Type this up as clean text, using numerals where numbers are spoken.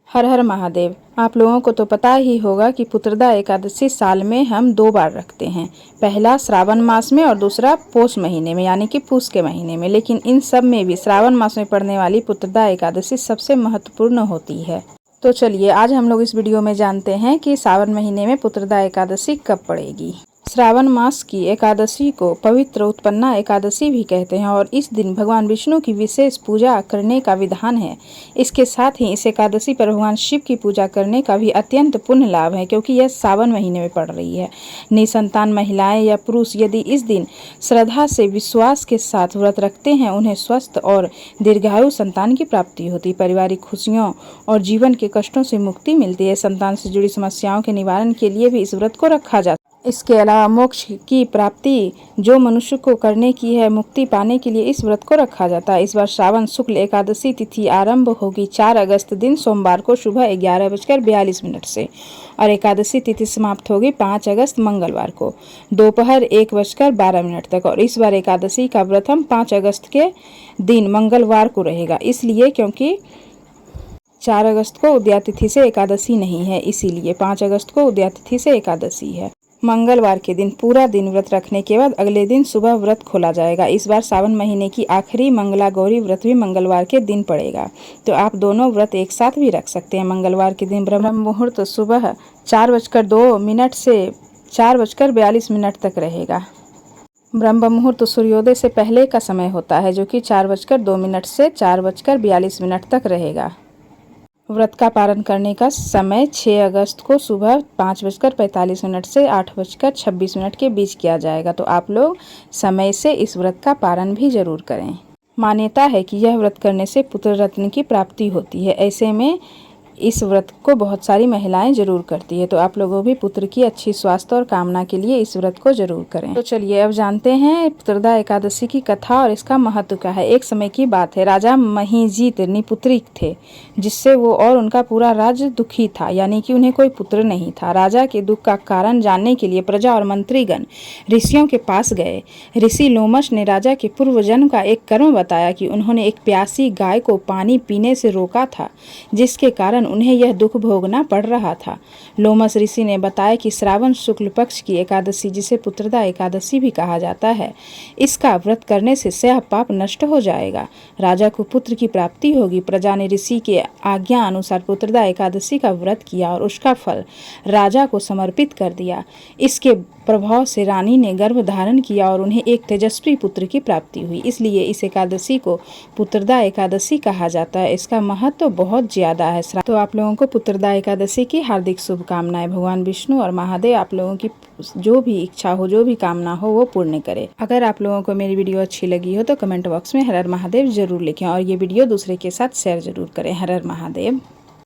हर हर महादेव। आप लोगों को तो पता ही होगा कि पुत्रदा एकादशी साल में हम 2 बार रखते हैं। पहला श्रावण मास में और दूसरा पौष महीने में यानी कि पूस के महीने में। लेकिन इन सब में भी श्रावण मास में पड़ने वाली पुत्रदा एकादशी सबसे महत्वपूर्ण होती है। तो चलिए आज हम लोग इस वीडियो में जानते हैं कि श्रावण महीने में पुत्रदा एकादशी कब पड़ेगी। श्रावण मास की एकादशी को पवित्र उत्पन्ना एकादशी भी कहते हैं और इस दिन भगवान विष्णु की विशेष पूजा करने का विधान है। इसके साथ ही इस एकादशी पर भगवान शिव की पूजा करने का भी अत्यंत पुण्य लाभ है, क्योंकि यह सावन महीने में पड़ रही है। निसंतान महिलाएं या पुरुष यदि इस दिन श्रद्धा से विश्वास के साथ व्रत रखते हैं, उन्हें स्वस्थ और दीर्घायु संतान की प्राप्ति होती, पारिवारिक खुशियों और जीवन के कष्टों से मुक्ति मिलती है। संतान से जुड़ी समस्याओं के निवारण के लिए भी इस व्रत को रखा जाता है। इसके अलावा मोक्ष की प्राप्ति जो मनुष्य को करने की है, मुक्ति पाने के लिए इस व्रत को रखा जाता है। इस बार श्रावण शुक्ल एकादशी तिथि आरंभ होगी 4 अगस्त दिन सोमवार को सुबह 11:42 से और एकादशी तिथि समाप्त होगी 5 अगस्त मंगलवार को दोपहर 1:12 तक। और इस बार एकादशी का व्रत 5 अगस्त के दिन मंगलवार को रहेगा, इसलिए क्योंकि 4 अगस्त को उदया तिथि से एकादशी नहीं है, इसीलिए 5 अगस्त को उदया तिथि से एकादशी है। मंगलवार के दिन पूरा दिन व्रत रखने के बाद अगले दिन सुबह व्रत खोला जाएगा। इस बार सावन महीने की आखिरी मंगला गौरी व्रत भी मंगलवार के दिन पड़ेगा, तो आप दोनों व्रत एक साथ भी रख सकते हैं। मंगलवार के दिन ब्रह्म मुहूर्त सुबह 4:02 से 4:42 तक रहेगा। ब्रह्म मुहूर्त सूर्योदय से पहले का समय होता है, जो कि 4:02 से 4:42 तक रहेगा। व्रत का पारण करने का समय 6 अगस्त को सुबह 5:45 से 8:26 के बीच किया जाएगा, तो आप लोग समय से इस व्रत का पारण भी जरूर करें। मान्यता है कि यह व्रत करने से पुत्र रत्न की प्राप्ति होती है। ऐसे में इस व्रत को बहुत सारी महिलाएं जरूर करती है, तो आप लोगों भी पुत्र की अच्छी स्वास्थ्य और कामना के लिए इस व्रत को जरूर करें। तो चलिए अब जानते हैं पुत्रदा एकादशी की कथा और इसका महत्व क्या है। एक समय की बात है, राजा महिजीत निपुत्रिक थे, जिससे वो और उनका पूरा राज्य दुखी था, यानी कि उन्हें कोई पुत्र नहीं था। राजा के दुख का कारण जानने के लिए प्रजा और मंत्रीगण ऋषियों के पास गए। ऋषि लोमश ने राजा के पूर्वजन्म का एक कर्म बताया कि उन्होंने एक प्यासी गाय को पानी पीने से रोका था, जिसके कारण उन्हें यह दुख भोगना पड़ रहा था। लोमस ऋषि ने बताया कि श्रावण शुक्ल पक्ष की एकादशी, जिसे पुत्रदा एकादशी भी कहा जाता है, इसका व्रत करने से सह पाप नष्ट हो जाएगा, राजा को पुत्र की प्राप्ति होगी। प्रजा ने ऋषि के आज्ञा अनुसार पुत्रदा एकादशी का व्रत किया और उसका फल राजा को समर्पित कर दिया। इसके प्रभाव से रानी ने गर्भ धारण किया और उन्हें एक तेजस्वी पुत्र की प्राप्ति हुई, इसलिए इस एकादशी को पुत्रदा एकादशी कहा जाता है। इसका महत्व बहुत ज्यादा है। तो आप लोगों को पुत्रदा एकादशी की हार्दिक शुभकामनाएं। भगवान विष्णु और महादेव आप लोगों की जो भी इच्छा हो, जो भी कामना हो, वो पूर्ण करे। अगर आप लोगों को मेरी वीडियो अच्छी लगी हो तो कमेंट बॉक्स में हर हर महादेव जरूर लिखें और ये वीडियो दूसरे के साथ शेयर जरूर करें। हर हर महादेव।